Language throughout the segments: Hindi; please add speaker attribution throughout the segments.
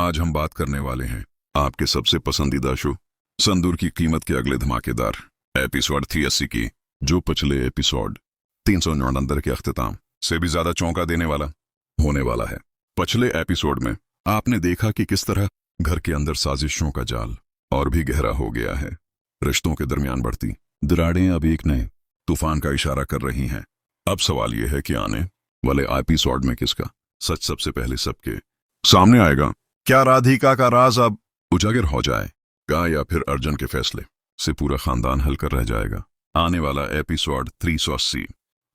Speaker 1: आज हम बात करने वाले हैं आपके सबसे पसंदीदा शो संदूर की कीमत के अगले धमाकेदार एपिसोड 380 की, जो पिछले एपिसोड 369 के अख्तिताम से भी ज्यादा चौंका देने वाला होने वाला है। पिछले एपिसोड में आपने देखा कि किस तरह घर के अंदर साजिशों का जाल और भी गहरा हो गया है। रिश्तों के दरमियान बढ़ती दरारें अब एक नए तूफान का इशारा कर रही हैं। अब सवाल यह है कि आने वाले एपिसोड में किसका सच सबसे पहले सबके सामने आएगा। क्या राधिका का राज अब उजागर हो जाएगा या फिर अर्जुन के फैसले से पूरा खानदान हलकर रह जाएगा। आने वाला एपिसोड 380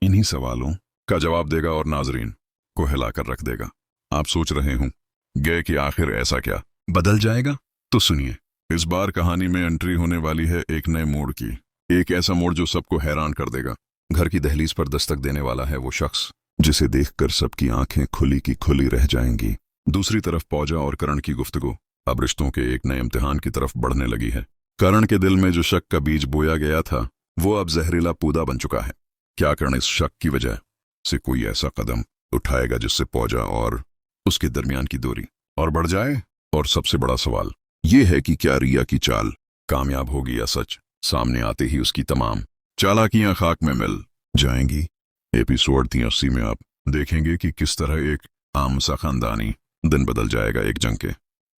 Speaker 1: इन्हीं सवालों का जवाब देगा और नाजरीन को हिलाकर रख देगा। आप सोच रहे होंगे कि आखिर ऐसा क्या बदल जाएगा, तो सुनिए। इस बार कहानी में एंट्री होने वाली है एक नए मोड़ की, एक ऐसा मोड़ जो सबको हैरान कर देगा। घर की दहलीज पर दस्तक देने वाला है वो शख्स जिसे देखकर सबकी आंखें खुली की खुली रह जाएंगी। दूसरी तरफ पौजा और करण की गुफ्तगू अब रिश्तों के एक नए इम्तिहान की तरफ बढ़ने लगी है। करण के दिल में जो शक का बीज बोया गया था वो अब जहरीला पौधा बन चुका है। क्या करण इस शक की वजह से कोई ऐसा कदम उठाएगा जिससे पौजा और उसके दरमियान की दूरी और बढ़ जाए? और सबसे बड़ा सवाल ये है कि क्या रिया की चाल कामयाब होगी या सच सामने आते ही उसकी तमाम चालाकियां खाक में मिल जाएंगी। एपिसोड 380 में आप देखेंगे कि किस तरह एक आम सा खानदानी दिन बदल जाएगा एक जंग के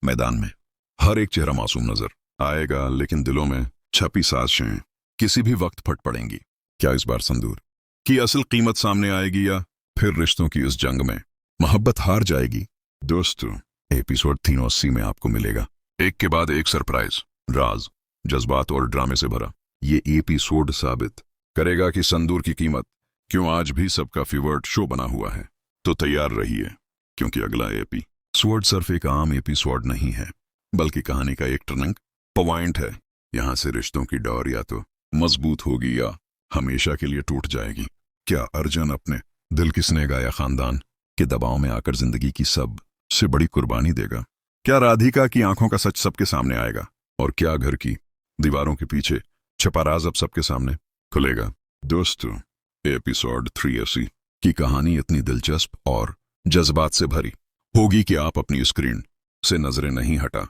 Speaker 1: मैदान में। हर एक चेहरा मासूम नजर आएगा, लेकिन दिलों में छपी साजिशें किसी भी वक्त फट पड़ेंगी। क्या इस बार संदूर की असल कीमत सामने आएगी या फिर रिश्तों की इस जंग में मोहब्बत हार जाएगी? दोस्तों, एपिसोड 380 में आपको मिलेगा एक के बाद एक सरप्राइज, राज, जज्बात और ड्रामे से भरा। ये एपिसोड साबित करेगा कि संदूर की कीमत क्यों आज भी सबका फेवरेट शो बना हुआ है। तो तैयार रहिए, क्योंकि अगला एपिसोड सिर्फ एक आम एपिसोड नहीं है, बल्कि कहानी का एक टर्निंग पॉइंट है। यहां से रिश्तों की डोर या तो मजबूत होगी या हमेशा के लिए टूट जाएगी। क्या अर्जुन अपने दिल की स्नेह या खानदान के दबाव में आकर जिंदगी की सब से बड़ी कुर्बानी देगा? क्या राधिका की आंखों का सच सबके सामने आएगा? और क्या घर की दीवारों के पीछे छपा राज अब सबके सामने खुलेगा? दोस्तों, एपिसोड 380 की कहानी इतनी दिलचस्प और जज्बात से भरी होगी कि आप अपनी स्क्रीन से नजरें नहीं हटा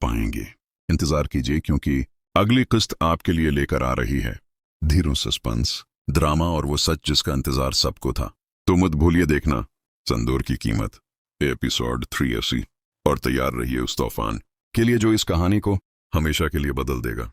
Speaker 1: पाएंगे। इंतजार कीजिए, क्योंकि अगली किस्त आपके लिए लेकर आ रही है धीरों सस्पेंस, ड्रामा और वो सच जिसका इंतजार सबको था। तो मत भूलिए देखना संदूर की कीमत एपिसोड 380 और तैयार रहिए उस तूफान के लिए जो इस कहानी को हमेशा के लिए बदल देगा।